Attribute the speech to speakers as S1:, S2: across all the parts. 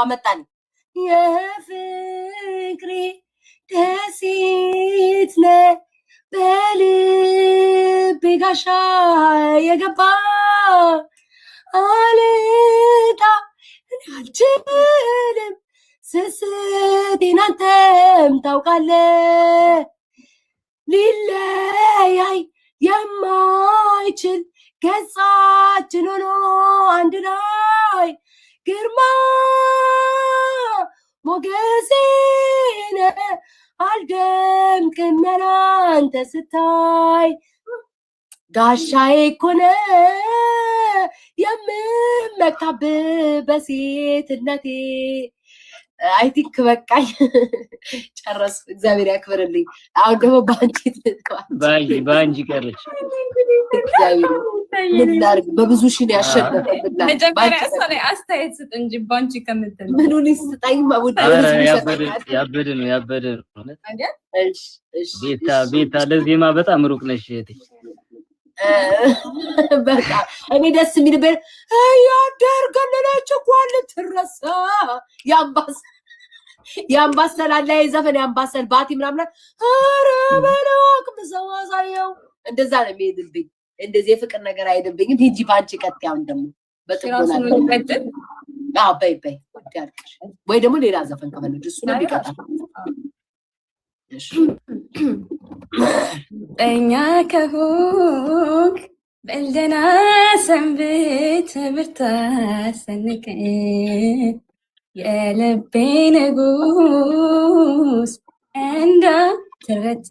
S1: አመጣን የፍቅሬ ደሴት ነህ በልቤ ጋሻ የገባ አልጣ አልችልም ስስቴን አንተም ታውቃለህ ሊለያይ የማይችል ገጻችን ሆኖ አንድ ላይ ግርማ ሞገሴነ አልደምቅም ያላንተ ስታይ ጋሻዬ እኮ ነህ የምመካብህ በሴትነቴ አይ ቲንክ በቃኝ ጨረስ እግዚአብሔር ያክብርልኝ አሁን ደግሞ ባንጂ ቀረች እግዚአብሔር ምንላርግ በብዙ ሺህ ያሸነፈብላ
S2: መጀመሪያ ሰላይ አስተያየት ስጥ እንጂ ባንቺ ከምትል
S1: ምኑን ይስጣኝ ማውጣ
S3: ያበደ ነው እሺ ቤታ ለዜማ በጣም ሩቅ ነሽ እህቴ
S1: በቃ እኔ ደስ የሚልበት ያደርገለች እንኳን ልትረሳ ያምባሰል አለ የዘፈን ያምባሰል ባቲ ምናምን ኧረ በለዋቅ ብዘዋዛየው እንደዛ ነው የሚሄድብኝ እንደዚህ የፍቅር ነገር አይደብኝም ሂጂ ባንቺ ቀጥያውን ደግሞ በጥቆና በይ ወይ ደግሞ ሌላ ዘፈን ከፈለግሽ እሱ ነው ቢቀጣ
S2: እኛ ከሆንክ በልደና ሰንብት ብርታ ሰንቅ የልቤ ንጉስ እንዳትረታ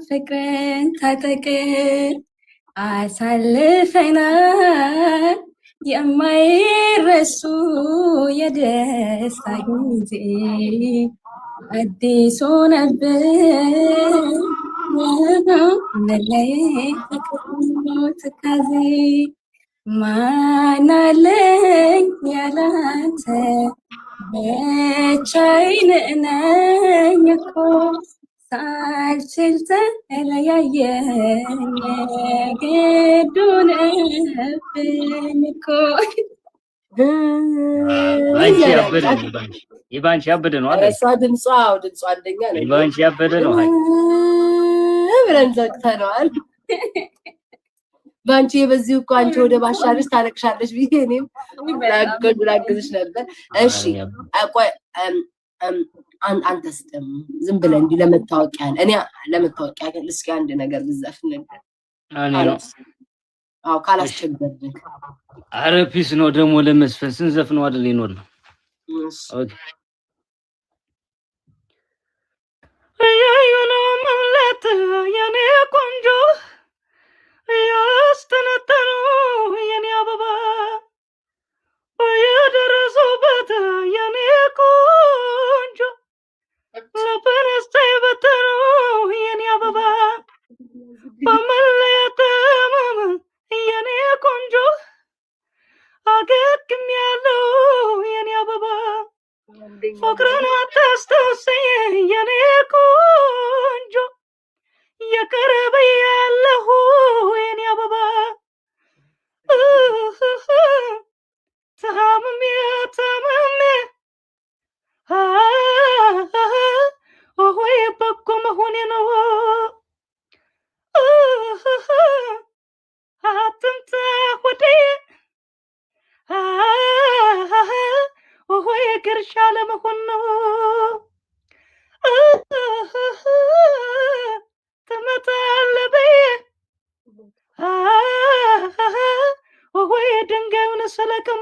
S2: ፍቅርን ታጠቅ አሳልፈናል የማይረሱ የደስታ ጊዜ አዲስ ሆነብን መለየት ትካዜ ማን አለኝ ያላንተ ብቻዬን ነኝ እኮ ሳልችል ተለያየን የግድ ሆነብን እኮ
S3: የባንቺ ያበደ ነው አይደል?
S1: እሷ ድምጿ አንደኛ ነው።
S3: የባንቺ ያበደ ነው
S1: ብለን ዘግተነዋል። ባንቺ በዚህ እኮ አንቺ ወደ ባሻለሽ ታለቅሻለሽ ብዬ እኔም ላግዝሽ ነበር። እሺ ቆይ አንተስ ደግሞ ዝም ብለህ እንዲህ ለመታወቂያ እኔ ለመታወቂያ ግን እስኪ አንድ ነገር ብዘፍን ነበር። አዎ ካላስቸገርኩኝ
S3: ኧረ ፒስ ነው ደግሞ ለመስፈን ስንዘፍነው አይደል ይኖር ነው። ኦኬ አያዩነው ማለት የኔ ቆንጆ ያስተነተኑ የኔ አበባ በየደረሱበት የኔ ቆንጆ ለበረስተ በተኑ የኔ አበባ በመለየት የኔ ቆንጆ አገግም ያለው የኔ አበባ ፍቅርን አታስታውሰኝ የኔ ቆንጆ የቀረበ ያለው የኔ አበባ ታምሜ ሆይ በጎ መሆኔ ነው አትምታ ወደ ሆይ ግርሻ ለመሆን ነው ትመጣለህ በይ ሆይ ድንጋዩን ስለቅም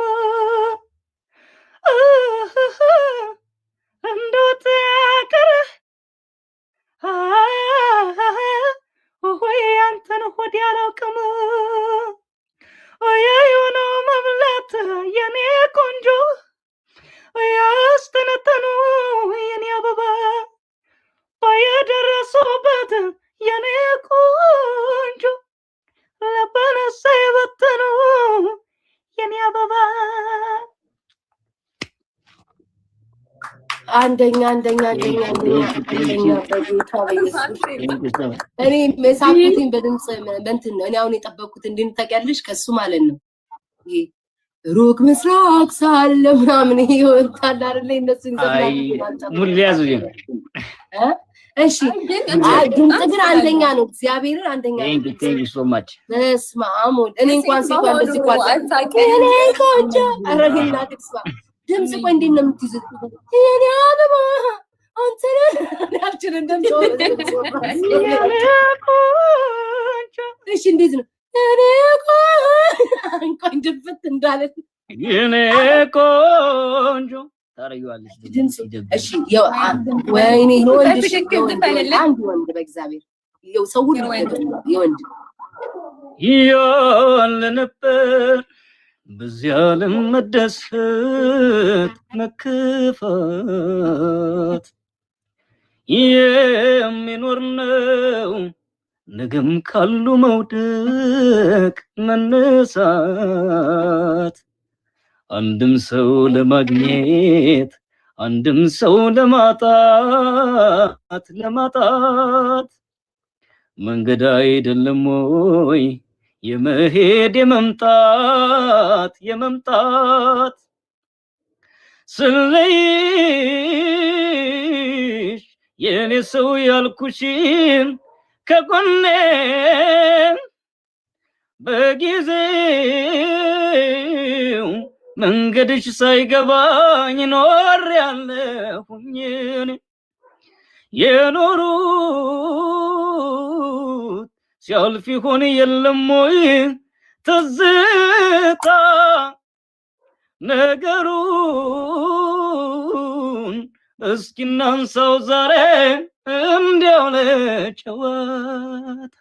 S3: እንደወጣ ቀረህ ሆይ አንተን ሆድ ያላውቅም የሆነው መብላት የኔ ቆንጆ ያስተነተኑ የኔ አበባ በየደረሱበት የኔ ቆንጆ ለበነሳ የበተኑ የኔ አበባ አንደኛ በጌታ በኢየሱስ እኔ መሳኩትን በድምጽ በእንትን ነው እኔ አሁን የጠበቅኩት እንድንጠቀልሽ ከሱ ማለት ነው።
S1: ሩቅ ምስራቅ ሳለ ምናምን ይወጣል አይደል እነሱ
S3: አይ ሙሉ ሊያዙ
S1: እሺ ድምጽ ግን አንደኛ ነው እግዚአብሔርን አንደኛ ነው
S3: ቴንክ ዩ ሶ ማች
S1: በስመ አብ እኔ እንኳን ሴት እንደዚህ ቋንቋ እኔ ቆንጆ አረጋግና ተስፋ ድምጽ ቆይ እንዴት ነው የምትይዙት እኔ አበባ አንተ ያልችል እንደምትወ እሺ እንዴት ነው እኔ ቆንጆ ድፍት እንዳለ
S3: እኔ ቆንጆ ታረጋለች
S1: ድምጽ እሺ ያው ወይኔ አንድ ወንድ በእግዚአብሔር ያው ሰው ሁሉ የወንድ
S3: ይያልነበር በዚያ ለመደሰት መከፋት የሚኖር ነው ነገም ካሉ መውደቅ መነሳት አንድም ሰው ለማግኘት አንድም ሰው ለማጣት መንገድ አይደለም ወይ የመሄድ የመምጣት ስለይሽ የኔ ሰው ያልኩሽን ከጎኔ በጊዜው መንገድሽ ሳይገባኝ ኖር ያለሁኝ የኖሩት ሲያልፍ ይሆን የለም ወይ ትዝታ ነገሩን እስኪ እናንሳው ዛሬ እንዲያው ለጨዋታ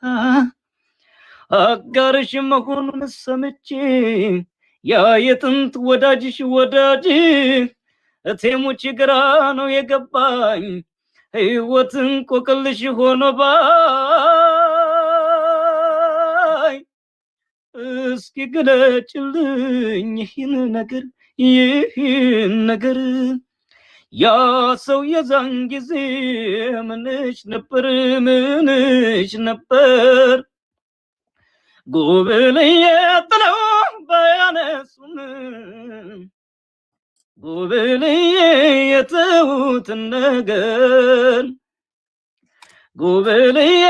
S3: አጋርሽ መሆኑን ሰምቼ ያ የጥንት ወዳጅሽ ወዳጅ እቴሙች ግራ ነው የገባኝ ህይወትን ቆቅልሽ ሆኖ ባይ እስኪ ግለጭልኝ ይህን ነገር ያ ሰው የዛን ጊዜ ምንሽ ነበር ጎብልዬ ጥለው ባያነሱም ጎብልዬ የተውት ነገር ጎብልዬ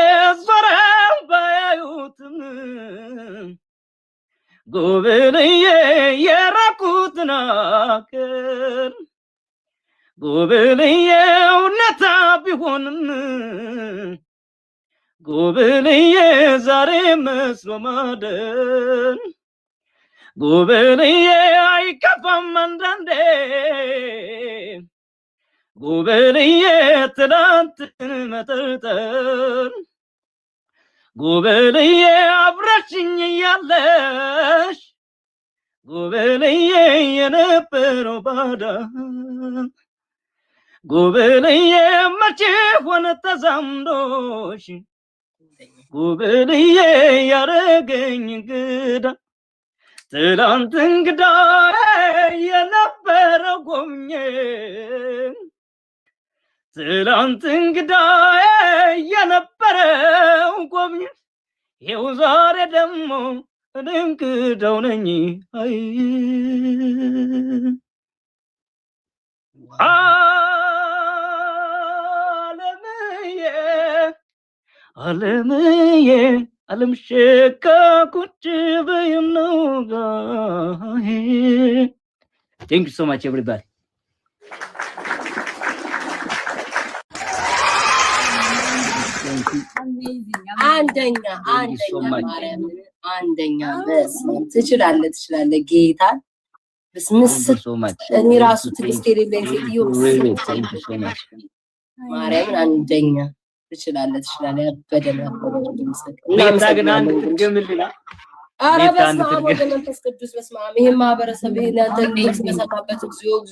S3: ዞረው ባያዩትም ጎብልዬ የራቁትን አገር ጎብልዬ እውነታ ቢሆንም ጎብልዬ ዛሬ መስሎ ማደር ጎብልዬ አይከፋም አንዳንዴ ጎብልዬ ትላንትን መጠርጠር ጎብልዬ አብረሽኝ እያለሽ ጎብልዬ የነበረው ባዳ ጎብልዬ መቼ ሆነ ተዛምዶሽ ጎብልዬ ያረገኝ እንግዳ ትላንት እንግዳ የነበረ ጎብኜ ትላንት እንግዳ የነበረው ጎብኜ ይኸው ዛሬ ደግሞ እንግዳው ነኝ አይ አለምዬ አለም ሸካ ቁጭ በይም ነው ጋሄ Thank you so much everybody
S1: አንደኛ ትችላለህ ጌታ በስምስት እኔ ራሱ ትግስት የሌለኝ ሴትዮ ማርያምን አንደኛ ትችላለህ በደንብ ኧረ በስመ አብ ወወልድ ወመንፈስ ቅዱስ በስመ አብ ይሄን ማህበረሰብ ይሄን ያንተን ድምፅ መሰማበት እግዚኦ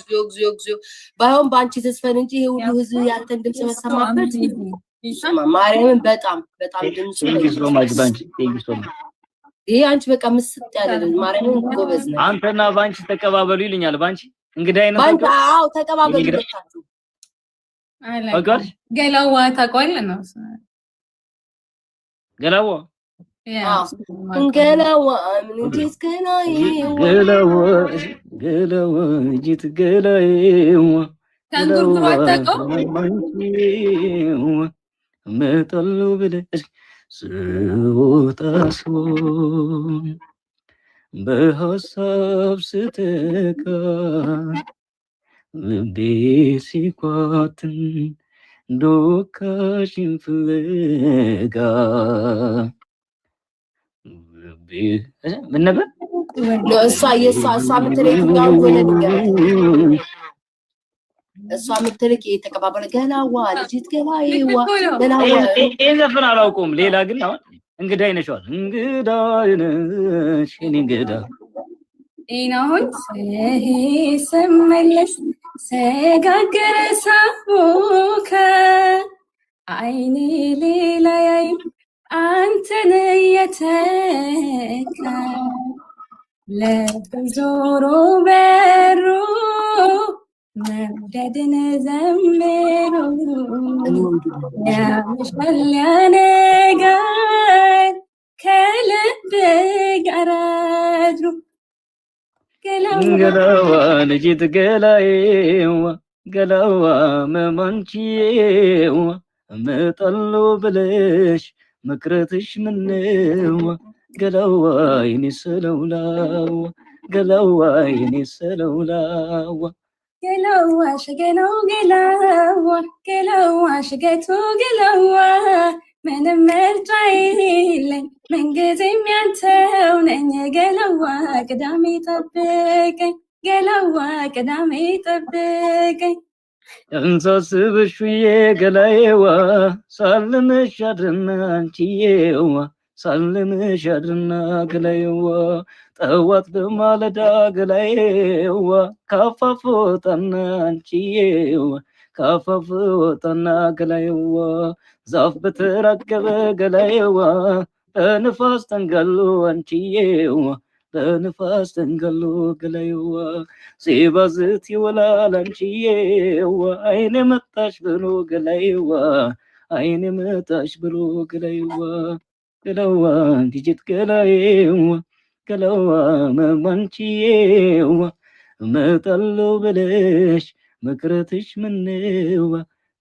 S1: ባይሆን በአንቺ ተስፈን እንጂ ይሄ ሁሉ ህዝብ ያንተን ድምፅ መሰማበት ማርያምን በጣም ድምፁ ይሄ አንቺ በቃ ምስጥ ያለ ማርያምን ጎበዝ ነው
S3: አንተና ባንቺ ተቀባበሉ ይልኛል ባንቺ እንግዲህ አይነት
S1: ባንቺ አዎ ተቀባበሉ ይልታችሁ
S2: ገላዋ ታውቀዋለህ ነው
S3: ገላዋ
S1: ገላዋ ምን እንዴት
S3: ገላዋ ጅት ገላዬዋ መጣሉ ብለሽ ስወጣ ስሆን በሀሳብ ስተካ ልቤ ሲኳትን ዶካሽን ፍለጋ ምን ነበር
S1: እሷ ምትለኝ ወደ ነገር እሷ ምትልክ የተቀባበለ ገላዋ ልጅት ገላዬዋ ገላዋ
S3: ዘፈን አላውቀውም። ሌላ ግን አሁን እንግዳ ይነሻል እንግዳ ይነሽ እንግዳ
S2: ኢናሁን ስመለስ ሰጋገረ ሳቦከ አይኔ ሌላ ያይ አንተን የተካ ለብዞሮ በሩ መውደድን ዘምሩ ያምሻል ያነጋር ከልብ ጋር አድሩ
S3: ገላዋ ልጅት ገላዬዋ ገላዋ መማንቺዬዋ መጣሉ ብለሽ መክረትሽ ምነዋ ገላዋ የኔ ሰለውላዋ ገላዋ የኔ ሰለውላዋ
S2: ገላዋ ሸገነው ገላዋ ገላዋ ሸገቱ ገላዋ ምንም ምርጫ የለኝ ምንጊዜም ያንተው ነኝ ገላዋ ቅዳሜ ጠብቀኝ ገላዋ ቅዳሜ ጠብቀኝ
S3: እንሳስብሽ ውዬ ገላዬዋ ሳልምሽ አድርና አንቺዬዋ ሳልምሽ አድርና ገላዬዋ ጠዋት በማለዳ ገላዬዋ ካፋፍ ወጣና አንቺዬዋ ካፋፍ ወጣና ገላዬዋ ዛፍ በተራገበ ገላዬዋ በንፋስ ተንጋሎ አንቺዬዋ በንፋስ ተንጋሎ ገላዬዋ ሲባዝት ይውላል አንቺዬዋ አይኔ መጣሽ ብሎ ገላዬዋ አይኔ መጣሽ ብሎ ገላዬዋ ገላዋ ልጅት ገላዬዋ ገላዋ መማንቺዬዋ መጣሉ ብለሽ መክረትሽ ምነዋ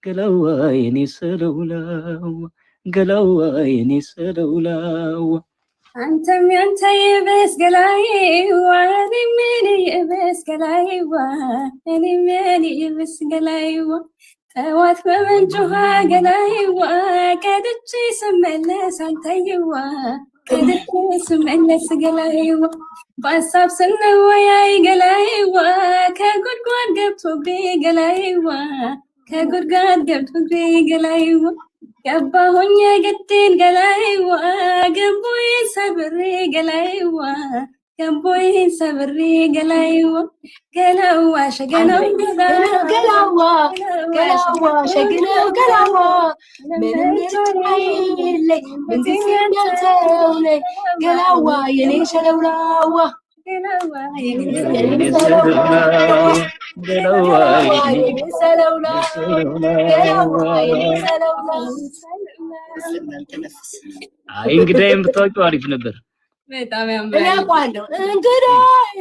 S3: ገላዋ የኔ ሰለውላዋ ገላዋ የኔ ሰለውላዋ
S2: አንተም ያንተ የበስ ገላዬዋ እኔም የኔ የበስ ገላዬዋ እኔም የኔ የበስ ገላዬዋ ጠዋት በምንጭ ውሃ ገላዬዋ ቀድቼ ስመለስ አንተዬዋ ቀድቼ ስመለስ ገላዬዋ በሀሳብ ስንወያይ ገላዬዋ ከጉድጓድ ገብቶብኝ ገላዬዋ ከጉድጓድ ገብቶብኝ ገላዬዋ ገባሁኝ የግዴን ገላዬዋ ገንቦዬን ሰብሬ ገላዬዋ ገንቦዬን ሰብሬ ገላዬዋ ገላዋ ሸገነው
S1: ገላዋ ሸገነው ገላዋ ምንም ምርጫ የለኝ ምንጊዜም ያንተው ነኝ ገላዋ የኔ ሸለውላዋ ገላዋ የኔ
S3: አይ እንግዳዬን ብታውቂው አሪፍ ነበር።
S2: በጣም ያምራል።
S1: ያቋለው እንግዳ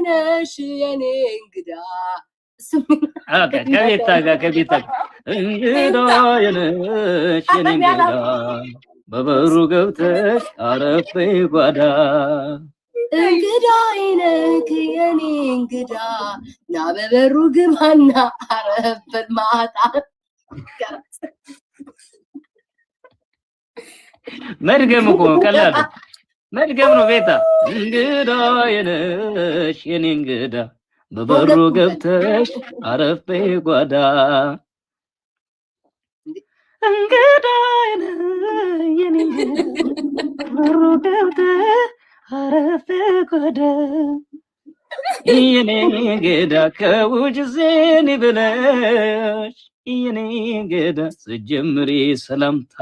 S1: ነሽ የኔ እንግዳ
S3: ከቤታ እንግዳ ነሽ የኔ እንግዳ በበሩ ገብተሽ አረፍ በይ ጓዳ
S1: እንግዳዬ ነህ የኔ እንግዳ ና በበሩ ግባና አረፍ በል ማታ
S3: መድገም እኮ ቀላል መድገም ነው ቤታ እንግዳዬ ነሽ የኔ እንግዳ በበሩ ገብተሽ አረፍ በይ ጓዳ እንግዳዬ ነሽ የኔ እንግዳ በበሩ ገብተሽ አረፍ በይ ጓዳ የኔ እንግዳ ከውጭ ዜን ብለሽ የኔ እንግዳ ስትጀምሪ ሰላምታ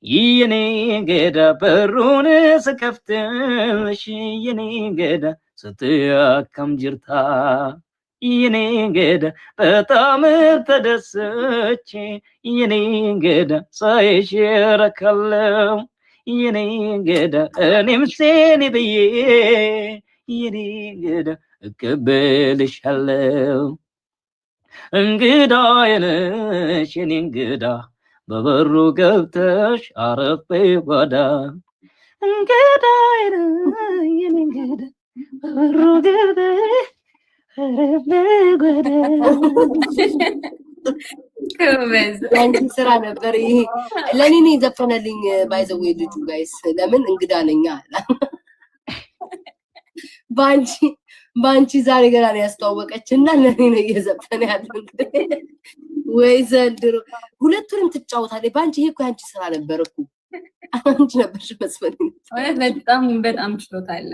S3: የኔ እንግዳ በሩን ስከፍትልሽ የኔ እንግዳ ስትያከም ጅርታ የኔ እንግዳ በጣም ተደሰች የኔ እንግዳ ሳይሽ ረካለው የኔ እንግዳ እኔም ሴኔ ብዬ የኔ እንግዳ እቀበልሻለሁ እንግዳዬ ነሽ የኔ እንግዳ በበሩ ገብተሽ አረፍ ጓዳ እንግዳዬ ነሽ የኔ እንግዳ በበሩ ገብተሽ አረፍ ጓዳ
S1: ያንቺ ስራ ነበር ይሄ ለኔ ነው የዘፈነልኝ ባይዘው ልጁ ጋይስ ለምን እንግዳ ነኛ ባንቺ ዛሬ ገና ነው ያስተዋወቀችና ለኔ ነው እየዘፈነ ያለው ወይ ዘንድሮ ሁለቱንም ትጫወታለች ባንቺ ይሄ እኮ ያንቺ ስራ ነበር እኮ አንቺ ነበርሽ መስፈን
S2: በጣም ችሎታል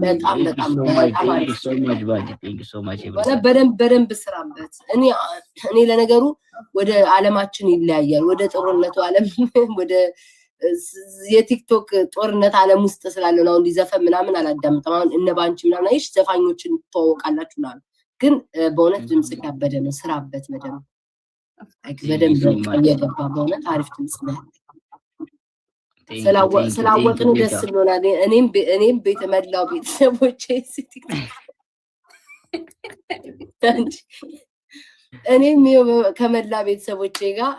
S1: በጣም በደንብ ስራበት እኔ ለነገሩ ወደ ዓለማችን ይለያያል ወደ ጦርነቱ ዓለም ወደ የቲክቶክ ጦርነት ዓለም ውስጥ ስላለው ነው እንዲዘፈን ምናምን አላዳምጥም አሁን እነ ባንቺ ምናምን አይሽ ዘፋኞችን ተዋወቃላችሁ ነው ግን በእውነት ድምጽ ያበደ ነው ስራበት በደንብ እየገባ በእውነት አሪፍ ድምጽ ነው ስላወቅን ደስ ብሎናል እኔም ቤት መላው ቤተሰቦቼ እኔም ከመላ ቤተሰቦቼ ጋር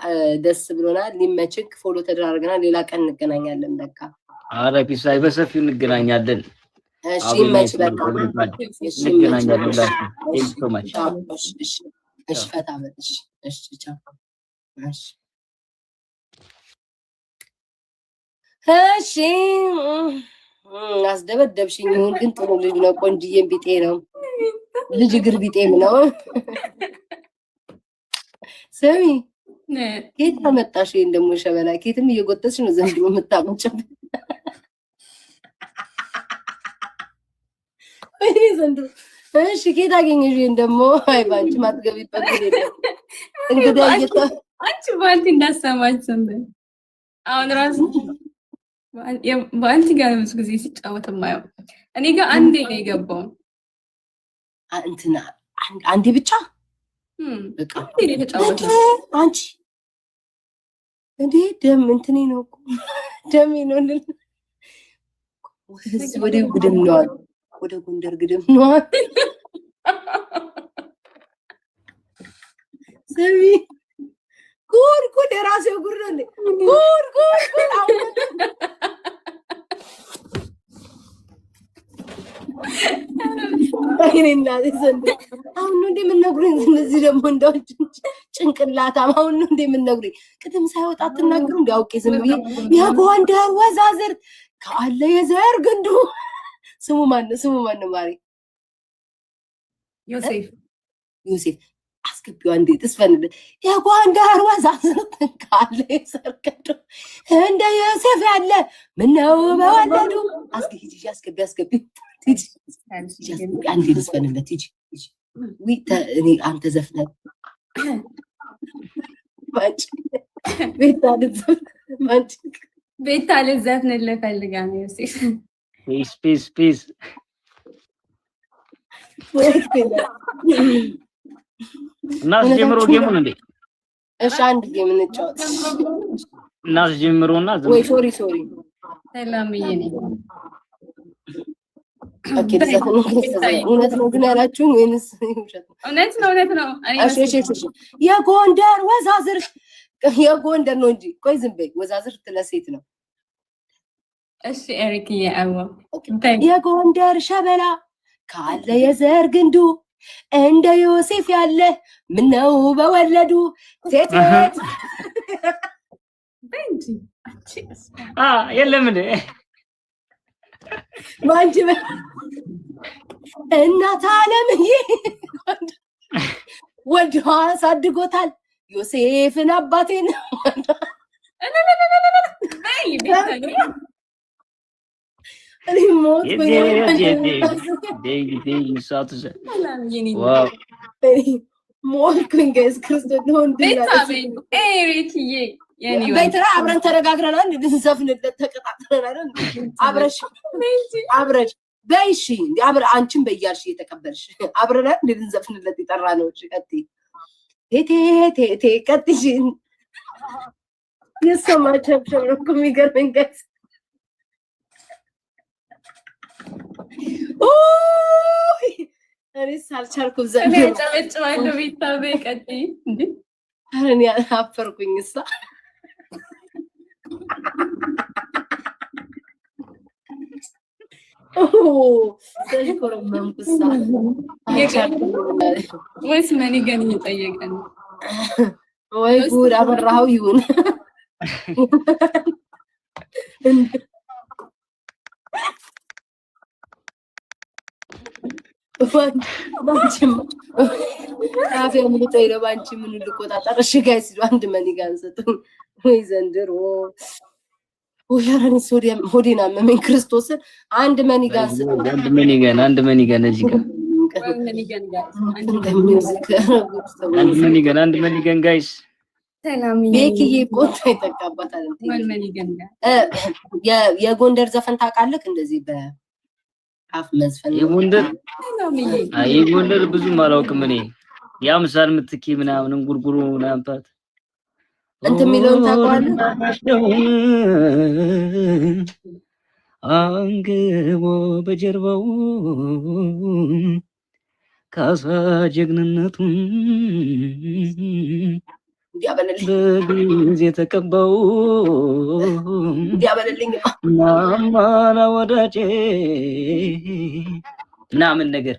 S1: ደስ ብሎናል ሊመችክ ፎሎ ተደራርገናል ሌላ ቀን እንገናኛለን በቃ
S3: አረ ፒሳይ በሰፊው እንገናኛለን
S1: እሺ መች በቃ
S3: እንገናኛለን ቴንክ ዩ ማች
S1: እሺ ፈታ በልሽ እሺ ቻው እሺ እሺ አስደበደብሽኝ ይሁን ግን ጥሩ ልጅ ነው ቆንጅዬም ቢጤ ነው ልጅ እግር ቢጤም ነው ሰሚ ከየት አመጣሽ ይሄን ደግሞ ሸበላ ከየትም እየጎተትሽ ነው ዘንድሮ የምታመጭው ወይ ዘንድሮ እሺ ከየት አገኘሽ ይሄን ደግሞ አይ ባንቺ ማትገቢበት የለም እንግዲህ
S2: አንቺ ባንቺ እንዳሰማች ሰንበ አሁን ራስ ባንቺ ጋር ብዙ ጊዜ ሲጫወት ማየው እኔ ጋር አንዴ ነው የገባው
S1: እንትና አንዴ ብቻ በቃ አንቺ እንዴ ደም እንትኔ ነው እኮ ደሜ ነው ወደ ግድም ነው ወደ ጎንደር ግድም ነው ሰሚ ጉድ የራሴው ጉድ ነው ጉድ አይኔና ዘንድ አሁን ነው እንደምነግሩኝ እነዚህ ደግሞ እንደው ጭንቅላታም አሁን ነው እንደምነግሩኝ ቅድም ሳይወጣ ተናገሩ እንዲያውቄ ዝም ብዬ የጎንደር ወዛዝር ካለ የዘር ግንዱ ስሙ ማን ማሪ ዮሴፍ አስገቢው አንዴ ተስፈንደ የጎንደር ወዛዝር ካለ የዘር ግንዱ እንደ ዮሴፍ ያለ ምነው በወለዱ አስገቢ አንዴ ተስፈንለት ይጂ እኔ አንተ ዘፍነህ
S2: ቤታ ልዘፍንልህ ፈልጋ ነው ዮሴፍ
S3: ፒስ እናስ ጀምሮ ጌሙን እንዴ
S1: እሺ አንድ ጌም እንጫወት
S3: እናስ ጀምሮና
S1: ወይ ሶሪ
S2: ሰላምዬ ነኝ
S1: ኦኬ እውነት ነው ግን ያላችሁ ወይንስ ውሸት ነው
S2: እውነት ነው
S1: እሺ የጎንደር ወዛዝር የጎንደር ነው እንጂ ቆይ ዝም በይ ወዛዝር ለሴት ነው
S2: እሺ ኤሪክዬ አዎ
S1: የጎንደር ሸበላ ካለ የዘር ግንዱ እንደ ዮሴፍ ያለ ምነው በወለዱ ቴቴ
S2: በእንጂ
S3: የለም እንዴ
S1: ማንጂ እናት ዓለምዬ ወልዶ አሳድጎታል ዮሴፍን አባቴን ሪሞት ሞልኩኝ ጋይስ ክርስቶስ ነው እንዴ
S2: ኤሪክዬ
S1: በትራ አብረን ተረጋግረናል እንድንዘፍንለት ተቀጣጥረናል አብረሽ በይሺ አብረ አንቺም በያልሽ እየተቀበልሽ አብረናል እንድንዘፍንለት ይጠራ ነው እሺ ቀጥይ ቴቴ ቀጥይ የሰማቸው ነው የሚገርመኝ ጋይስ እኔስ አልቻልኩም ዘንድ
S2: እኔ ጨበጭባለሁ ቤታቤ ቀጥይ እንዴ
S1: እኔ አፈርኩኝ እሷ
S2: ወይስ መኒገን እየጠየቀን
S1: ወይ ጉድ አበራው ይሁን አፍያ ሙሉ ጠይለው ባንቺ ምን ልቆጣጣር እሺ ጋይስ አንድ መኒጋን ሰጡ ወይ ዘንድሮ ወያራኒ ሶዲየም ሆዲና መመን ክርስቶስን አንድ መኒጋን ሰጡ
S3: አንድ መኒጋን እዚህ ጋር አንድ መኒጋን ጋይስ
S2: ሰላም
S1: ቤኪዬ ቆጣ ይተካባታል የጎንደር ዘፈን ታውቃለህ እንደዚህ በአፍ መዝፈን
S3: የጎንደር ብዙም አላውቅም እኔ ያምሳል ምትኪ ምናምን ጉርጉሩ ናምጣት
S1: እንት የሚለውን ታውቃለህ
S3: አንገቦ በጀርባው ካሳ ጀግንነቱን በጊዜ ተቀባው
S1: እንዲያበለልኝ
S3: ማማና ወዳጄ ምናምን ነገር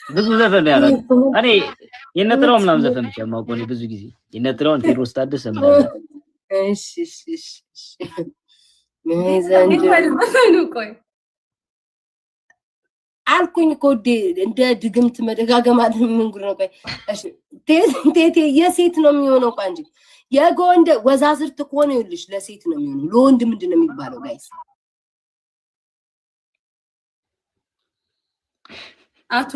S3: ብዙ ዘፈን ያለው እኔ የነጥራው ምናምን ዘፈን ብቻ ማውቀው ነው ብዙ ጊዜ የነጥራውን ቴዎድሮስ ታደሰ ምናምን
S1: እሺ ዘንድሮ
S2: ቆይ
S1: አልኩኝ ኮዴ እንደ ድግምት መደጋገም አለ ምን ጉድ ነው ቆይ እሺ ቴቴ የሴት ነው የሚሆነው እንጂ የጎንደር ወዛዝርት ከሆነ ይልሽ ለሴት ነው የሚሆነው ለወንድ ምንድነው የሚባለው ጋይስ
S2: አቶ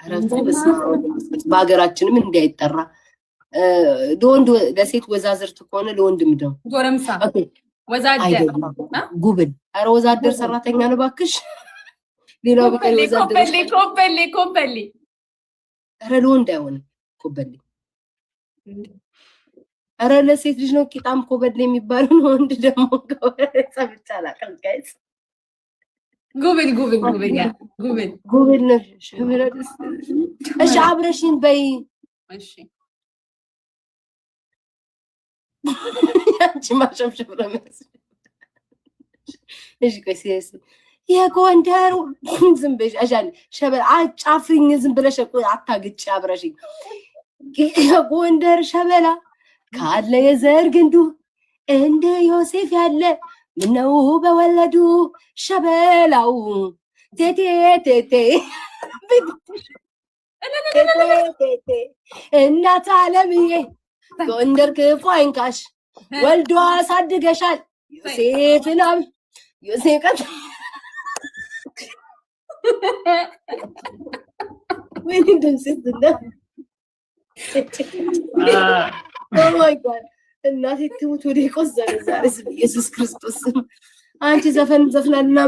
S1: አረፍተስ በአገራችንም እንዳይጠራ ለወንድ ለሴት ወዛዝርት ከሆነ ለወንድ ምንድነው
S2: ጎረምሳ ወዛደር
S1: ጉብል አረ ወዛደር ሰራተኛ ነው ባክሽ ሌላው ቢቀር ወዛደር
S2: ኮበሌ
S1: አረ ለወንድ አይሆንም ኮበሌ አረ ለሴት ልጅ ነው ቂጣም ኮበሌ የሚባለው ነው ወንድ ደግሞ ሰብቻላ ቀንቀይስ
S2: ጉብል
S1: ነው ሸመረደስ እሺ አብረሽን በይ
S2: እሺ
S1: አንቺ ማሸብሸብ ለምስ እሺ ከሲስ የጎንደር ዝም ብለሽ አጃል ሸበል አጫፍሪኝ ዝም ብለሽ አታግጭ አብረሽኝ የጎንደር ሸበላ ካለ የዘር ግንዱ እንደ ዮሴፍ ያለ ምነው በወለዱ ሸበላው ቴቴ እናት አለምዬ ጎንደር ክፉ አይንካሽ ወልዶ አሳድገሻል ዮሴፍና ዮሴፍ ምን እንደምስጥና ኦ ማይ ጋድ እናቴ ትሙት ወደ ቆዘረ ዛሬስ ኢየሱስ ክርስቶስ አንቺ ዘፈን ዘፍናልና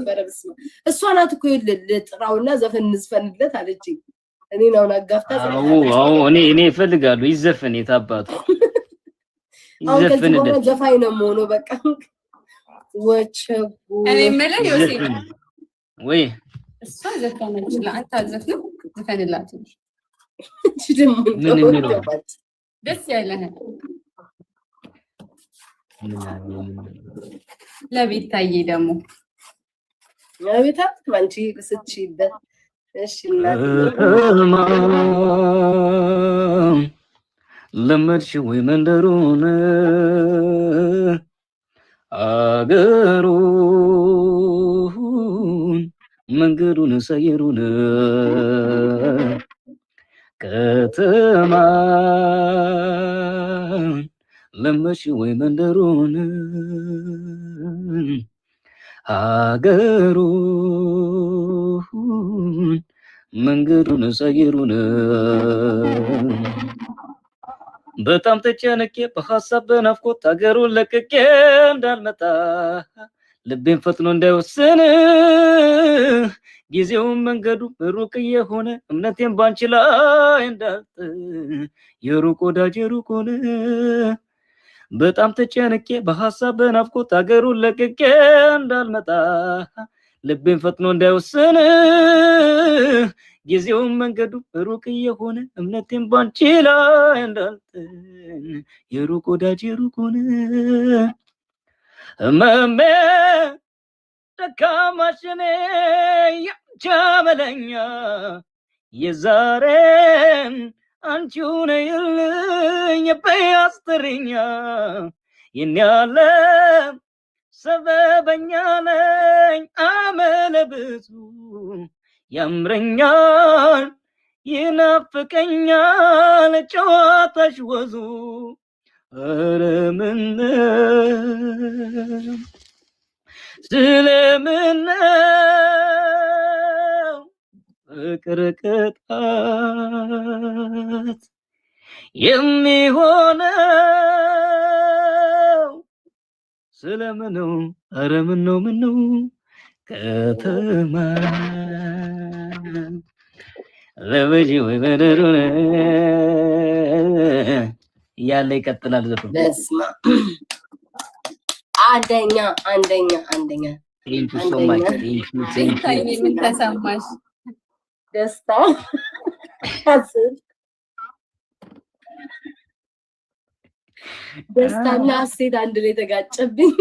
S1: በረብስ እሷ ናት እኮ ለጥራውና ዘፈን እንዝፈንለት አለችኝ እኔ ነው ናጋፍታ
S3: አዎ እኔ እፈልጋለሁ ይዘፈን የታባቱ
S1: ይዘፈን ዘፋኝ ነው ሞኖ በቃ ወቸጉ
S2: እኔ መለ ዮሴፍ
S3: ወይ
S2: እሷ ዘፈነች ለአንተ አዘፍነው ዘፈንላት
S1: እሺ ደሞ
S3: ምን
S2: ደስ ያለህ ለቤታዬ ደግሞ
S1: ለቤታት ባንቺ ስትሽበት እሺ
S3: ለመድሽ ወይ መንደሩን አገሩን መንገዱን ሰየሩን ከተማ ለመድሽ ወይ መንደሩን አገሩን መንገዱን ሰየሩን በጣም ተጨነቄ በሐሳብ በናፍቆት አገሩን ለቅቄ እንዳልመጣ ልቤን ፈጥኖ እንዳይወስን ጊዜውን መንገዱ ሩቅ የሆነ እምነቴን ባንቺ ላይ እንዳልጥ የሩቅ ወዳጅ ሩቅ ሆነ በጣም ተጨንቄ በሐሳብ በናፍቆት አገሩን ለቅቄ እንዳልመጣ ልቤን ፈጥኖ እንዳይወስን ጊዜውን መንገዱ ሩቅ የሆነ እምነቴን ባንቺ ላይ እንዳልጥን የሩቅ ወዳጅ የሩቁን ህመሜ ደካማሽኔ ያቻበለኛ የዛሬን አንቺው ነይልኝ በያስተርኛ የኛለ ሰበበኛ ነኝ አመለ ብዙ ያምረኛል ይናፍቀኛል ጨዋታሽ ወዙ ኧረ ምነው ስለምነው ፍቅር ቅጣት የሚሆነው ስለምነው ኧረ ምነው ከተማ ለበጂ ወይ በደሩነ ያለ ይቀጥላል ዘፈኑ።
S1: በስማ አንደኛ
S3: Thank you so much. Thank you.
S2: ምን ተሰማሽ?
S1: ደስታ ደስታና ሐሴት አንድ ላይ ተጋጨብኝ።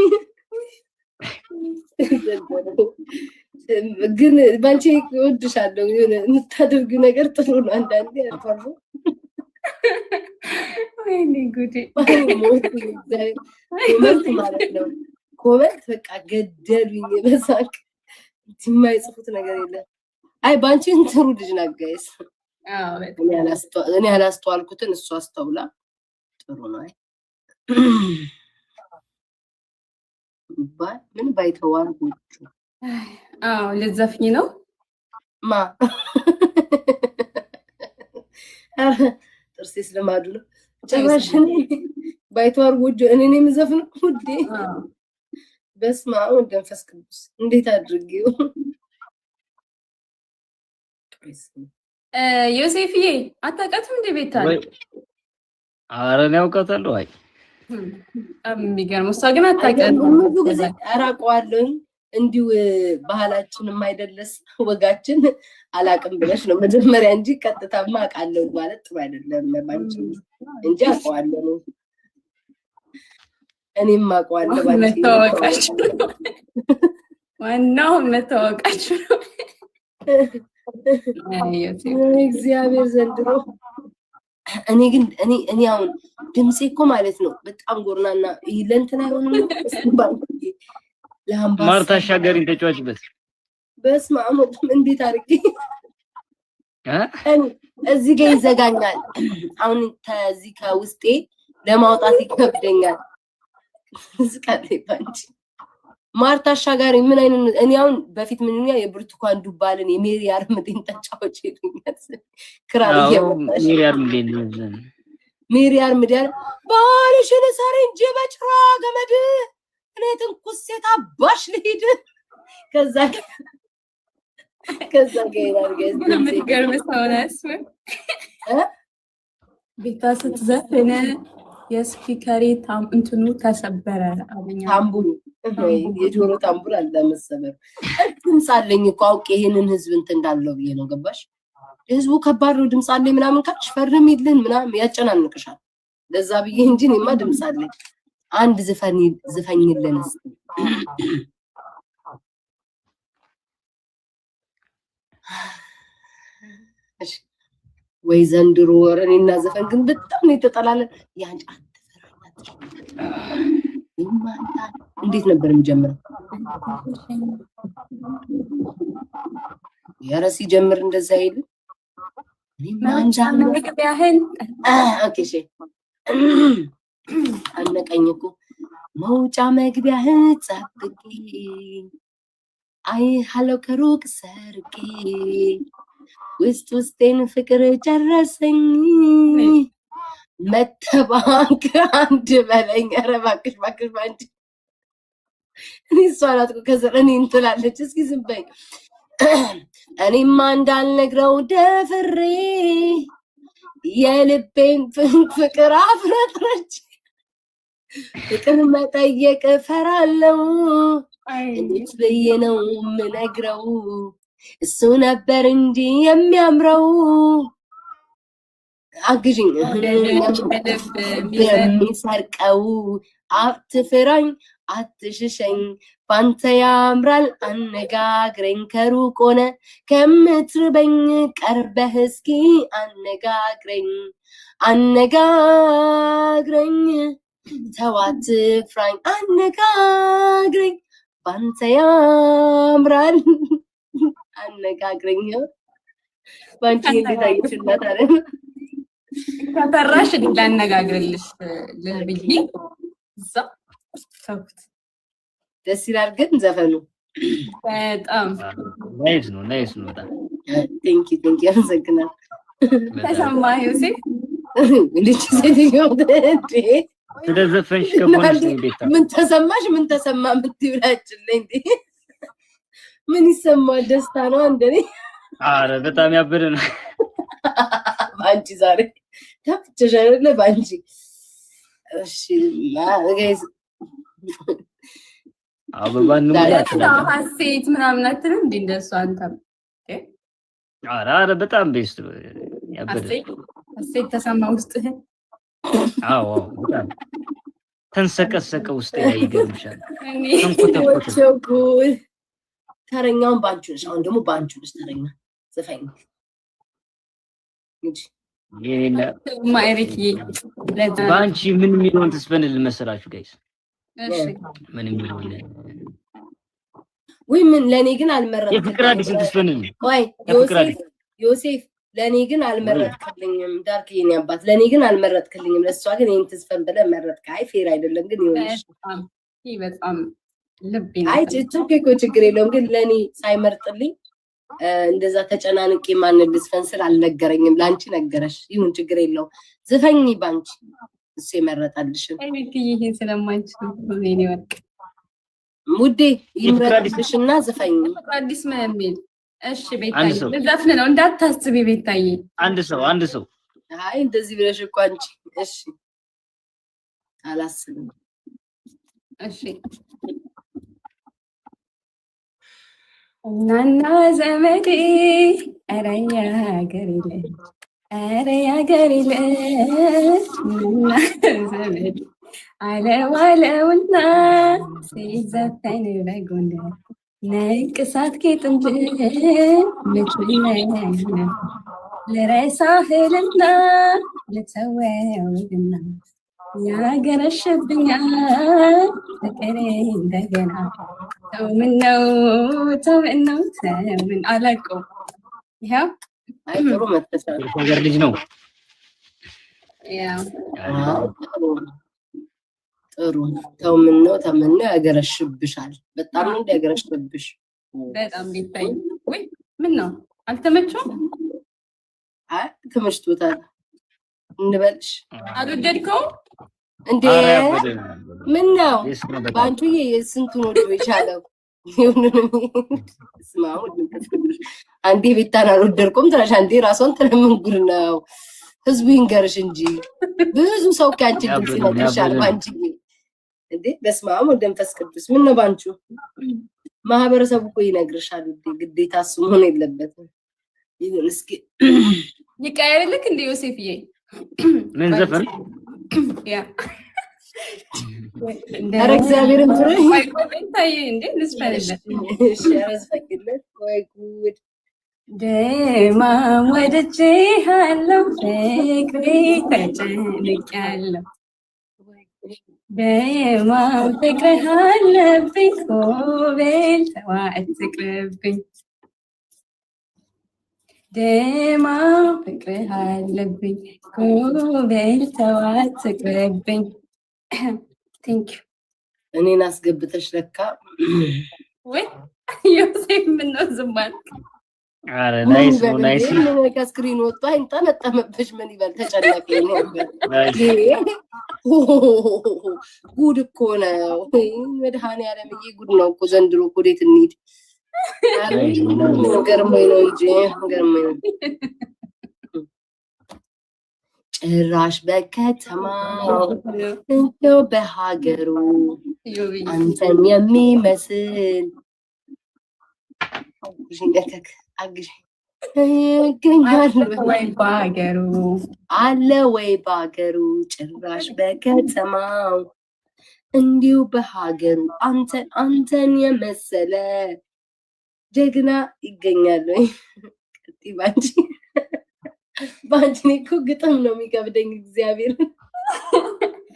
S1: ግን ባንቺ እወድሻለሁ የሆነ የምታደርጊው ነገር ጥሩ ነው። አንዳንዴ አልፈሩ
S2: ወይኔ ጉዴ
S1: ኮመንት ማለት ነው። ኮመንት በቃ ገደሉኝ በሳቅ የማይጽፉት ነገር የለም። አይ ባንቺ ጥሩ ልጅ ናት ጋይስ። እኔ ያላስተዋልኩትን እሷ አስተውላ ጥሩ ነው። አይ ምን ባይተዋር ጎቹ
S2: ልትዘፍኝ ነው
S1: ማ ጥርሴስ ልማዱ ነው ጭራሽ። እኔ ባይተዋር ጎጆ እኔ ነኝ የምዘፍነው ውዴ። በስመ አብ ወወልድ ወመንፈስ ቅዱስ እንዴት አድርጌው።
S2: ዮሴፍዬ አታውቃትም እንደ ቤታል?
S3: ኧረ እኔ አውቃታለሁ። አይ
S2: የሚገርመው እሷ ግን አታውቃትም።
S1: ብዙ ጊዜ አራቀዋለሁ እንዲሁ ባህላችንም አይደለስ ወጋችን አላቅም ብለሽ ነው መጀመሪያ እንጂ ቀጥታማ አውቃለሁ ማለት ጥሩ አይደለም ባንቺ እንጂ አውቀዋለሁ። እኔም አውቀዋለሁ ባንቺ
S2: መታወቃችሁ ዋናው መታወቃችሁ ነው።
S1: እግዚአብሔር ዘንድሮ እኔ አሁን ድምጼ እኮ ማለት ነው በጣም ጎርናና ለእንትና አይሆንም።
S3: ማርታ አሻገሪን ተጫዋችበት
S1: በስመ አብ እንዴት አድርጌ እዚህ ጋር ይዘጋኛል። አሁን ከዚህ ከውስጤ ለማውጣት ይከብደኛል። ዝቃሌ ባንቺ ማርታ አሻጋሪ ምን አይነት እኔ አሁን በፊት ምንኛ የብርቱካን ዱባልን የሜሪ አርምዴን ተጫዋች ይሉኛል። ክራር ይያመጣሽ ሜሪ አርምዴ ባልሽን ሳሪ እንጂ በጭራ ገመድ እኔ ትንኩስ ሴት አባሽ ልሂድ ከዛ ጋር
S2: ምትገርም ሰው ነሽ። ቤታ ስትዘፍን የስፒከሪ እንትኑ ተሰበረ አለኛ።
S1: ታምቡሩ የጆሮ ታምቡር አለ መሰበር። ድምጽ አለኝ እኮ አውቄ ይሄንን ህዝብ እንትን እንዳለው ብዬ ነው። ገባሽ? ህዝቡ ከባድ ነው ድምጽ አለኝ ምናምን ካልሽ ፈርሚልን ምናምን ያጨናንቅሻል። ለዛ ብዬ እንጂ እኔማ ድምጽ አለኝ። አንድ ዝፈኝልን እስኪ እሺ ወይ ዘንድሮ ወረኔና ዘፈን ግን በጣም ነው የተጠላለን። ያንቺ እንዴት ነበር የሚጀምረው? ያረ ሲጀምር እንደዛ አይደል? ማንጃ
S2: መግቢያህን
S1: ኦኬ እሺ አነቀኝ እኮ መውጫ መግቢያህን ጸብቂ አይ ሃሎ ከሩቅ ሰርቂ ውስጤን ፍቅር ጨረሰኝ መተባንክ አንድ በለኝ። ኧረ እባክሽ ባንቺ እኔ እሷ ናት እኮ ከዘረኔ እንትላለች። እስኪ ዝም በይ። እኔማ እንዳልነግረው ደፍሬ የልቤን ፍቅር አፍረጥረች ፍቅር መጠየቅ ፈራለው እንዴት ብዬ ነው የምነግረው እሱ ነበር እንጂ የሚያምረው አግዥኝ የሚሰርቀው አትፍራኝ አትሽሸኝ ባንተ ያምራል አነጋግረኝ ከሩቅ ሆነ ከምትርበኝ ቀርበህ እስኪ አነጋግረኝ ተው አትፍራኝ አነጋግረኝ ባንተ ያምራል አነጋግረኝ ባንቺ እንዴት አይችላታ
S2: ከፈራሽ ላነጋግርልሽ ልብዬ እዛ ተውት
S1: ደስ ይላል ግን ዘፈኑ
S2: በጣም
S3: ናይስ ነው በጣም
S1: ቴንክ ዩ አመሰግናለሁ
S2: ተሰማ ዮሴፍ
S1: ልጅ ሴትዮ እንዴ
S3: ስለዘፈንሽ ከቦንሽ ቤታ
S1: ምን ተሰማ ምትብላችልኝ እንዴ ምን ይሰማል ደስታ ነው እንደኔ
S3: አረ በጣም ያበደ ነው
S1: ባንቺ ዛሬ ታፍቸሻለ ባንቺ እሺ ጋይስ
S3: አበባን ነው
S2: ሀሴት ምናምን አትልም እንዴ እንደሱ አንተ
S3: አረ በጣም ቤስት ያበደ
S2: ሀሴት ተሰማ ውስጥ
S3: አዎ በጣም ተንሰቀሰቀ ውስጥ ላይ ይገርምሻል
S1: ተንኮተኮተ ተረኛውን ባንቺ ነሽ አሁን ደግሞ ባንቺ ውስጥ ተረኛ ዘፈኝ እንጂ
S3: የኔና
S2: ማይሪክ
S3: ባንቺ ምን የሚሆን ተስፈንል መሰላችሁ ጋይስ
S2: እሺ
S3: ምን የሚሆን
S1: ወይ ምን ለኔ ግን አልመረጥኩም
S3: የፍቅር አዲስ ተስፈንል
S1: ወይ ዮሴፍ ለኔ ግን አልመረጥክልኝም ዳርክ የኔ አባት ለኔ ግን አልመረጥክልኝም ለሷ ግን ይሄን ተስፈን ብለ መረጥክ አይ ፌር አይደለም ግን ይሆንሽ
S2: ይሄ በጣም ልብ
S1: አይ ችግር የለውም ግን ለኔ ሳይመርጥልኝ እንደዛ ተጨናንቄ ማን ልስፈን ስል አልነገረኝም ላንቺ ነገረሽ ይሁን ችግር የለው ዘፈኝ ባንቺ እሱ የመረጣልሽ
S2: ይሄ ስለማንችል እኔ ወርቅ
S1: ሙዴ ይምረጥልሽና ዘፈኝ
S2: አዲስ ምን እሺ ቤታዬ ዘፈን ነው እንዳታስቢ ቤታዬ
S3: አንድ ሰው
S1: አይ እንደዚህ ብለሽ እኮ አንቺ እሺ አላስብም
S2: እሺ ናና ዘመዴ አረ ያገሬለ ናና ዘመዴ አለዋለውና ሲዘፈን በጎንደር ነቅሳት ጌጥንጅ ምትለነ ለረሳህልና ለተወውድና ያገረሽብኛል ፍቅሬ እንደገና ተው አላውቀው ይሄው
S1: አይጥሩ መተሳሰብ
S3: ነገር ልጅ ነው
S2: ያው
S1: ጥሩ ተው ያገረሽብሻል በጣም ነው ያገረሽብሽ
S2: በጣም ቢታይ ወይ ምን ነው አልተመቸውም
S1: አይ ተመችቶታል እንበልሽ
S2: አልወደድከው
S1: እንዴ ምን ነው ባንቺዬ ስንቱን ወዶ ይቻለው ይሁንንም ስማው ድንከስኩልሽ አንዴ ቤታን አልወደድኩም ትራሽ አንዴ ራስዎን ተለምን ጉድ ነው ህዝቡ ይንገርሽ እንጂ ብዙ ሰው ካንቺ ድምጽ ይነግርሻል ባንቺዬ እንዴ በስማው ወደንፈስ ቅዱስ ምን ነው ባንቺ ማህበረሰቡ እኮ ይነግርሻል ግዴታ እሱ መሆን የለበትም ይሁን እስኪ
S2: ይቀየርልክ እንደ ዮሴፍዬ
S3: ምን ዘፈን
S2: ያ
S1: ኧረ እግዚአብሔርን ፍሬ
S2: ወይ ቆይታይ እንዴ ልስፈልለት
S1: እሺ አረስፈቅለት ወይ ጉድ
S2: ደማም ወደጄሃለሁ ፍቅሬ ተጨንቄያለሁ ደማም ፍቅርህ አለብኝ ኮቤል ተው አትቅርብኝ ደማም ፍቅርህ አለብኝ ኮቤል ተው አትቅርብኝ ቴንክ ዩ
S1: እኔን አስገብተሽ ለካ
S2: ወይ ዮሴፍ ምን ነው ዝም አልክ
S3: አረ ናይስ
S1: ከስክሪን ወጣ እንጠመጠመብሽ ምን ይበል ተጨነቀኝ ነበር ጉድ እኮ ነው መድኃኒዓለምዬ ጉድ ነው እኮ ዘንድሮ እኮ ወዴት እንሂድ ገርሞኝ ነው እንጂ ገርሞኝ ነው ጭራሽ በከተማው እንደው በሀገሩ አንተን የሚመስል አለ ወይ በሀገሩ ጭራሽ በከተማው እንዲሁ በሀገሩ አንተን የመሰለ ጀግና ይገኛል ወይ? ባንቺ እኮ ግጥም ነው የሚከብደኝ እግዚአብሔር።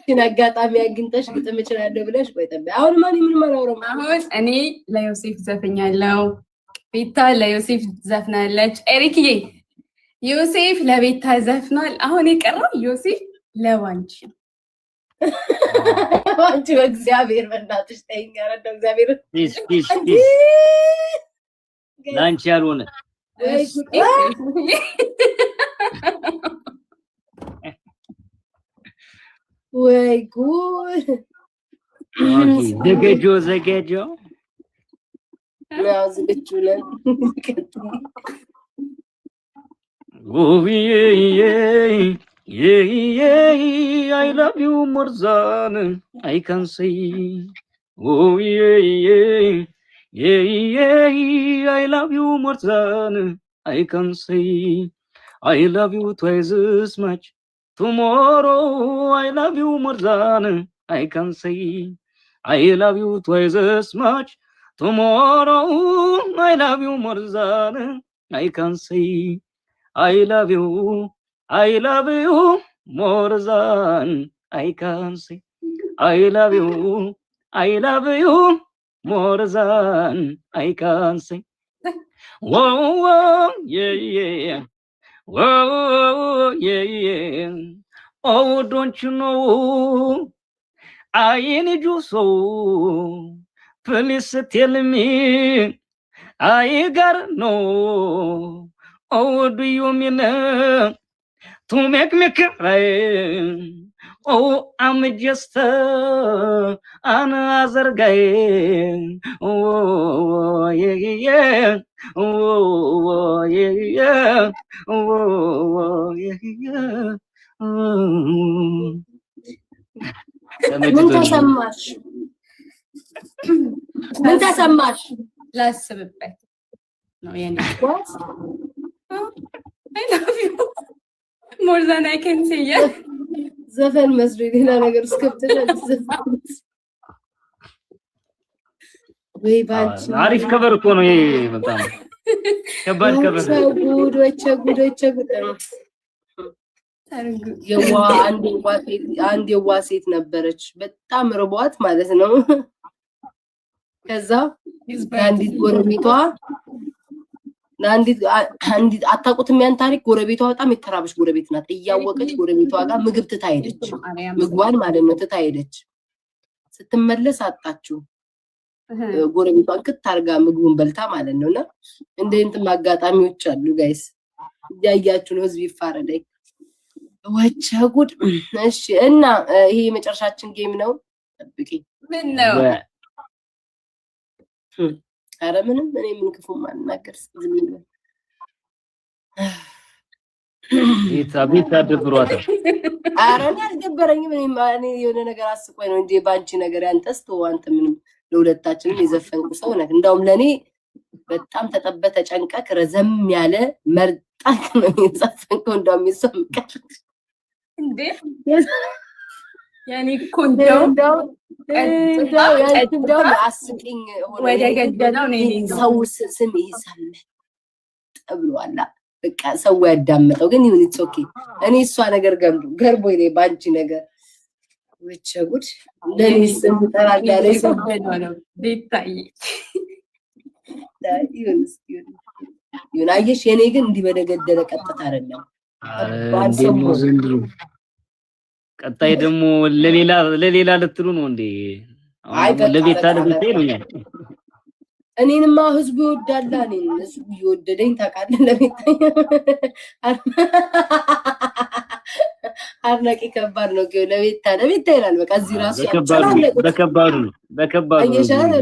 S1: ግን አጋጣሚ አግኝተሽ ግጥም እችላለሁ ብለሽ ቆይ ጠብቂ። አሁን ማን ምን ማላወራው?
S2: አሁን እኔ ለዮሴፍ ዘፍኛለሁ፣ ቤታ ለዮሴፍ ዘፍናለች፣ ኤሪክዬ ዮሴፍ ለቤታ ዘፍኗል። አሁን የቀረው ዮሴፍ ለባንቺ
S1: ባንቺ በእግዚአብሔር በእናትሽ ተይኝ። ኧረ እንደው እግዚአብሔር
S3: ፒስ ላንቺ ያልሆነ
S1: ወይ ጉድ!
S3: ዘገጆ
S1: ያው ዝግጁ ነን።
S3: I love you more than I can say. Oh yeah, I love you more than I can say. I love you twice as much. Tomorrow I love you more than I can say. I love you twice as much. Tomorrow I love you more than I can say. I love you more than I can say. I love you more than I can say. Whoa, yeah. Whoa, yeah. Oh, don't you know I need you so? Please tell me I gotta know. Oh, do you mean to make me cry? Oh, I'm just another guy. Oh, yeah. Oh, yeah. Oh, yeah.
S1: ምን ተሰማሽ?
S2: ላስብበት ነው የኔ I love you more than I can say.
S1: ዘፈን መስሎኝ ሌላ ነገር እስከብትለኝ ወይ ባንቺ
S3: አሪፍ ከበር እኮ ነው ይሄ። በጣም ከባድ ከበር ጉድ አንድ የዋ ሴት ነበረች በጣም ርቧት ማለት ነው። ከዛ አንዲት ጎረቤቷ አንዲት አታውቁትም ያን ታሪክ። ጎረቤቷ በጣም የተራበች ጎረቤት ናት። እያወቀች ጎረቤቷ ጋር ምግብ ትታ ሄደች። ምግቧን ማለት ነው ትታ ሄደች። ስትመለስ አጣችው። ጎረቤቷን ክት አርጋ ምግቡን በልታ ማለት ነውና እንደ እንትን አጋጣሚዎች አሉ ጋይስ። እያያችሁ ነው። ህዝብ ይፋረደኝ። ወቸ ጉድ። እሺ እና ይሄ የመጨረሻችን ጌም ነው። ጠብቂ።
S2: ምን ነው?
S1: አረ ምንም እኔ ምን ክፉ ማናገር ዝም ብሎ
S3: ቤታ ደብሯታል።
S1: አረ እኔ አልደበረኝም። እኔ የሆነ ነገር አስቆይ ነው እንጂ ባንቺ ነገር ያንተስ ተው። አንተ ምንም ለሁለታችንም የዘፈንኩ ሰው ነህ። እንደውም ለኔ በጣም ተጠበተ ጨንቀክ ረዘም ያለ መርጣክ ነው የዘፈንከው። እንደውም ይሰምከል
S2: እንዴ ያኔ ኮንደው
S1: እንደው አስቂኝ ሆነ
S2: ወደ ገደለው ነው
S1: ሰው ስም ይሰማል ተብሏላ። በቃ ሰው ያዳመጠው ግን ይሁን ኢትስ ኦኬ። እኔ እሷ ነገር ገርቦኝ ነው ባንቺ ነገር ወቸ ጉድ። ለኔ ስም ተራጋለ ሰው
S2: ነው ቤታይ
S1: ይሁን አየሽ። የኔ ግን እንዲህ በደገደለ ቀጥታ አይደለም።
S3: እንደሞ ዘንድሮ ቀጣይ ደግሞ ለሌላ ልትሉ ነው እንዴ? ለቤታ ይሉኛል።
S1: እኔንማ ህዝቡ ይወዳል። እኔን ህዝቡ ይወደደኝ ታውቃለህ። ለቤታ አድናቂ ከባድ ነው። ለቤታ ይላል። በቃ እዚህ ራሱ
S3: በከባዱ
S1: አየሻለ።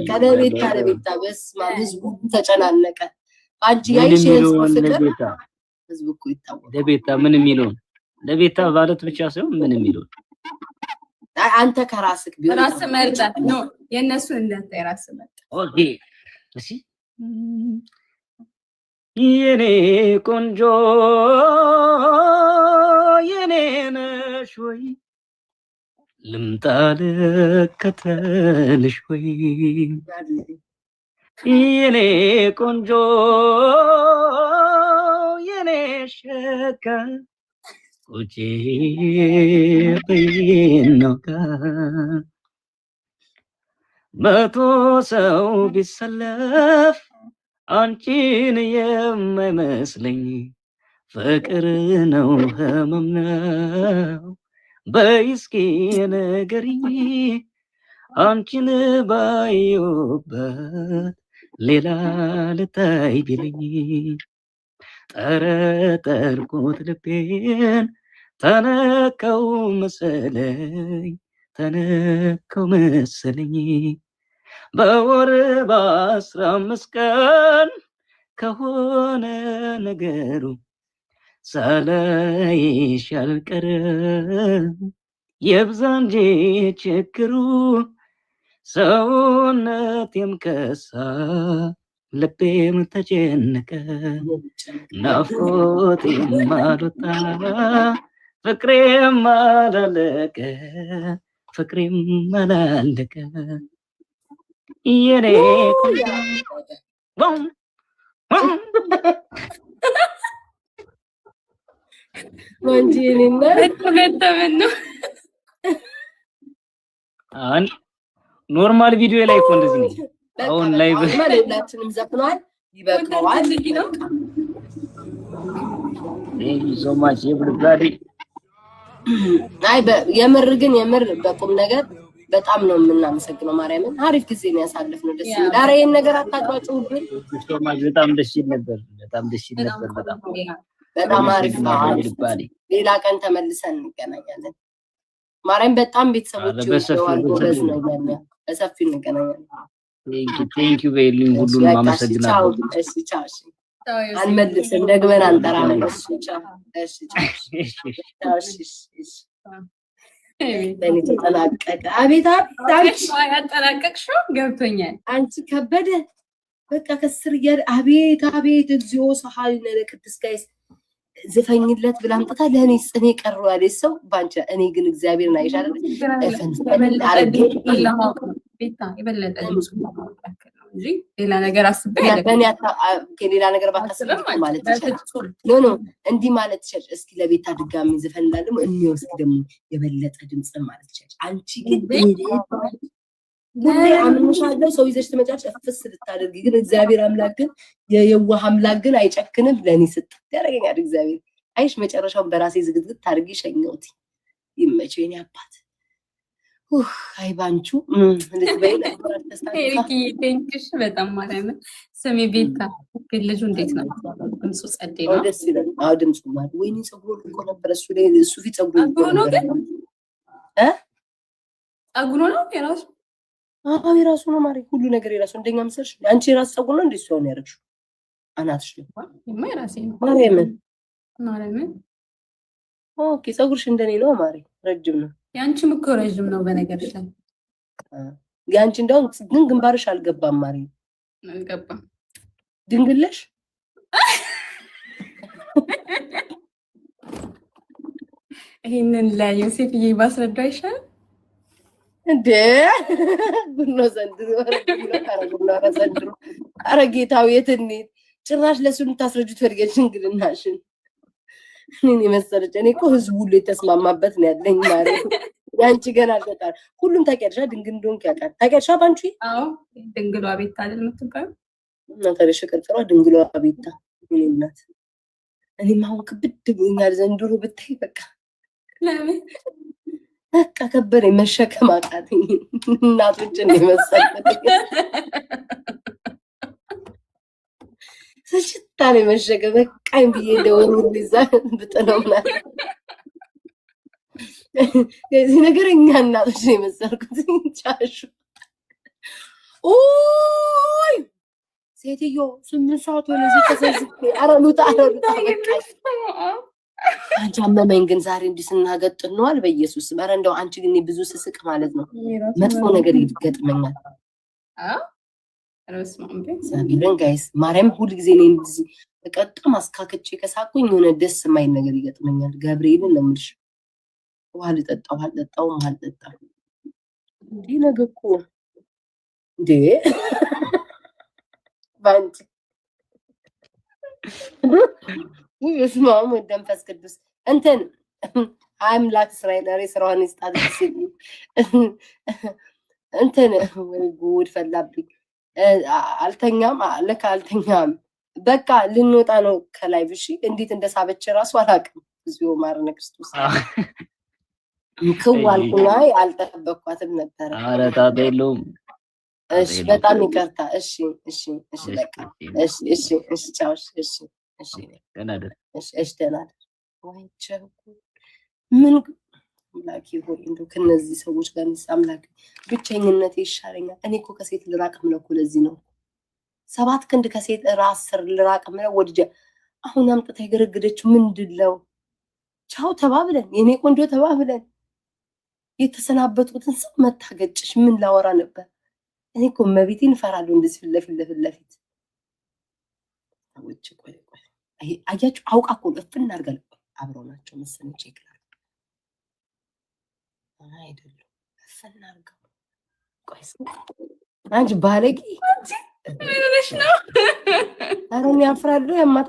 S1: ለቤታ በስመ አብ ህዝቡ ተጨናነቀ። አንቺ ያይሽ ህዝቡ ፍቅር ህዝቡ እኮ ይታወቃል።
S3: ለቤታ ምን የሚለው
S4: ለቤታ ማለት ብቻ ሳይሆን ምን የሚለው
S3: አንተ ከራስክ ቢሆን
S2: ራስ መርጠህ ነው የነሱን እንዳታይ ራስ መርጠህ
S4: ኦኬ እሺ የኔ ቆንጆ የኔ ነሽ ወይ ልምጣ ልከተልሽ ወይ የኔ ቆንጆ የኔ ሸጋ ቁጭ በይነውጋ መቶ ሰው ቢሰለፍ አንቺን የማይመስለኝ ፍቅር ነው ህመም ነው በይ እስኪ ንገሪኝ አንቺን ባየሁበት ሌላ ልታይ ቢለኝ ጠረጠርኩት ልቤን ተነካው መሰለኝ በወር በ15 ቀን ከሆነ ነገሩ ሳላይሽ አልቀርም የብዛ እንጂ ችግሩ ሰውነቴም ከሳ ልቤም ተጨነቀ ናፍቆቴም አልወጣ ፍቅሬም አላለቀ የኔ ኖርማል ቪዲዮ ላይ እኮ እንደዚህ ነው። አሁን ላይ
S3: ሁላችንም ዘፍኗል ይበቃዋል።
S4: ሶ ማች ኤቭሪባዲ
S3: አይ የምር በቁም ነገር በጣም ነው የምናመሰግነው። ማርያምን አሪፍ ጊዜ ነው ያሳለፍነው። ደስ ይላል። ኧረ ይሄን ነገር አታጫውጩብን።
S4: ሶ ማች በጣም ደስ ይል ነበር።
S3: በጣም አሪፍ ነው። ሌላ ቀን ተመልሰን እንገናኛለን። ማርያም በጣም ቤተሰቦች ይወደዋል። ጎበዝ ነው ያለ በሰፊው እንገናኛለን።
S4: ቴንክ ዩ ቬሪ ሁሉንም አመሰግናለሁ።
S3: እሺ ቻው። አንመልስም ደግመን አንጠራም። እሺ ቻው። ለኔ ተጠናቀቀ። አቤት
S2: ያጠናቀቅሽው ገብቶኛል።
S3: አንቺ ከበደ በቃ ከስር አቤት እግዚኦ ሰሃሊነ ለቅድስት ጋይስ ዝፈኝለት ብላ አምጥታ ለኔ ጽኔ ቀረው ያለ ሰው ባንቺ እኔ ግን እግዚአብሔርን አይሻል አረግ
S2: ቤታ የበለጠ እንጂ ሌላ ነገር አስቤ
S3: ሌላ ነገር ባታስብ ማለት ይችላል። ኖ እንዲህ ማለት ይችላል። እስኪ ለቤታ ድጋሚ ዝፈንላለም እንይወስድ ደግሞ የበለጠ ድምጽ ማለት ይችላል። አንቺ ግን ሁሌ አምንሻለሁ ሰው ይዘሽ ትመጫለሽ እፍስ ልታደርጊ ግን እግዚአብሔር አምላክ ግን የየዋህ አምላክ ግን አይጨክንም። ለኔ ስትት ያደርገኛል እግዚአብሔር። አይሽ መጨረሻውን በራሴ ዝግዝግ ታርጊ ሸኘውት ይመቸው የኔ አባት። አይ ባንቹ ልትበይ ነበር ተሳስተሽ።
S2: ቴንክሽ በጣም ማለት ነው። ስሜ ቤታ ግን ልጁ እንዴት ነው? ድምፁ ጸዴ ነው።
S3: ደስ ይላል። አዎ ድምፁ ማለት ወይኔ ፀጉሩ እኮ ነበር እሱ ላይ እሱ ፊት ፀጉሩ
S2: ነው ግን ፀጉሩ ነው የራሱ
S3: አዎ የራሱ ነው ማለት ሁሉ ነገር የራሱ እንደኛ መሰልሽ። አንቺ የራስ ፀጉር ነው እንዴ እሱ ነው ያረግሽው? አናትሽ ነው
S2: የራሴ ነው
S3: ማርያምን። ኦኬ ፀጉርሽ እንደኔ ነው ማሪ ረጅም ነው።
S2: ያንቺም እኮ ረጅም ነው በነገርሽ ላይ።
S3: ያንቺ እንደው ግን ግንባርሽ አልገባም ማሪ።
S2: አልገባም
S3: ድንግለሽ
S2: ይሄንን ለዮሴፍዬ ባስረዳው ይሻላል
S3: እንዴ? ጉኖ ዘንድሮ ኧረ ጌታው የት እንሂድ? ጭራሽ ለሱን ታስረጁት ፈልገሽ እንግድናሽን እኔ መሰለች። እኔ እኮ ህዝቡ ሁሉ የተስማማበት ነው ያለኝ ማለት ያንቺ ገና አልተጣር ሁሉም ታውቂያለሽ። ድንግል እንደሆንክ ያውቃል። ታውቂያለሽ ባንቺ?
S2: አዎ ድንግሏ ቤታ አይደል የምትባለው?
S3: እናታለሽ ቅርጽሯ ድንግሏ ቤታ ምን እናት። እኔማ አሁን ክብድ ብሎኛል ዘንድሮ ብታይ በቃ
S2: ለምን
S3: በቃ ከበደኝ መሸከም አቃተኝ። እናቶችን የመሰለኝ ስልችታኔ መሸከም በቃኝ ብዬ ደወሩ ሊዛ ብጥለው ምናምን ከዚህ ነገር እኛ እናቶች ነው የመሰልኩት። ቻሹ ኦይ ሴትዮ 8 ሰዓት ሆነ እዚህ ተሰዝቼ ኧረ ሉጣ በቃ አንቺ አመመኝ ግን ዛሬ እንዲህ ስናገጥን ነዋል በኢየሱስ ኧረ እንደው አንቺ ግን ብዙ ስስቅ ማለት ነው መጥፎ ነገር ይገጥመኛል። እግዚአብሔርን ጋይስ ማርያም ሁሉ ጊዜ ነው እንደዚህ በቀጥታ ማስካከቼ ከሳቁኝ የሆነ ደስ የማይል ነገር ይገጥመኛል። ገብርኤልን ነው የምልሽ። ውሃ ልጠጣው እንዴ ነገር እኮ እንዴ ባንቺ ይስማሙ መንፈስ ቅዱስ እንትን አምላክ እስራኤል ሬ ስራውን ይስጣት ሲል እንትን ወይ ጉድ ፈላብኝ። አልተኛም በቃ ልንወጣ ነው ከላይ ብሺ እንዴት እንደሳበች ራሱ አላውቅም። እግዚኦ ማረነ ክርስቶስ ከዋልኩና አልጠበቅኳትም ነበር።
S4: ኧረ ታዲያ የለውም።
S3: እሺ በጣም ይቅርታ። እሺ በቃ እሺ ቻው። እሺ
S4: ደህና ደር።
S3: እሺ ደህና ደር። ወይ ቻው። ምን አምላኬ ሆይ እንደው ከነዚህ ሰዎች ጋር አምላክ ብቸኝነት ይሻለኛል። እኔ እኮ ከሴት ልራቅ ምለው እኮ ለዚህ ነው 7 ክንድ ከሴት ራስ ስር ልራቅ ምለው ወድጄ አሁን አምጥታ የገረገደችው ምንድነው? ቻው ተባብለን የኔ ቆንጆ ተባብለን የተሰናበቱትን ሰው መታገጭሽ ምን ላወራ ነበር? እኔ እኮ መቤቴን እፈራለሁ እንደዚህ ፊት ለፊት ሰዎች ቆይ አያችሁ አውቃ እኮ እፍና አድርጋለሁ። አብረው ናቸው መሰለኝ ቼክ አይደለም እፍና አድርጋው ቆይ አንቺ ባለቂ
S2: ምንሽ ነው?
S3: ኧረ እኔ አፍራለሁ ያማታ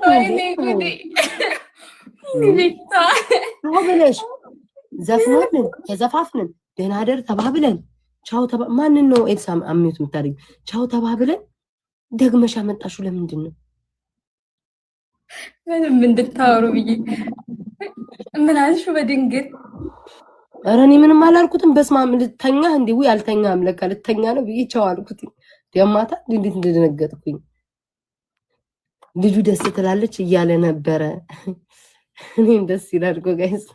S3: ብለሽ ዘፍኖልን ተዘፋፍንን ደህና ደር ተባብለን ቻው ማንን ነው ኤልሳ አሚዩት የምታደርጊው? ቻው ተባብለን ደግመሽ አመጣሽው ለምንድን ነው?
S2: ምንም እንድታወሩ ብዬ ምን አልሽው በድንገት?
S3: ኧረ እኔ ምንም አላልኩትም። በስመ አብ ልተኛ እንዴ? ውይ አልተኛም ለካ ልተኛ ነው ብዬ ቻው አልኩት። ደማታ እንዴት እንደደነገጥኩኝ። ልጁ ደስ ትላለች እያለ ነበረ። እኔም ደስ ይላል እኮ ጋይስ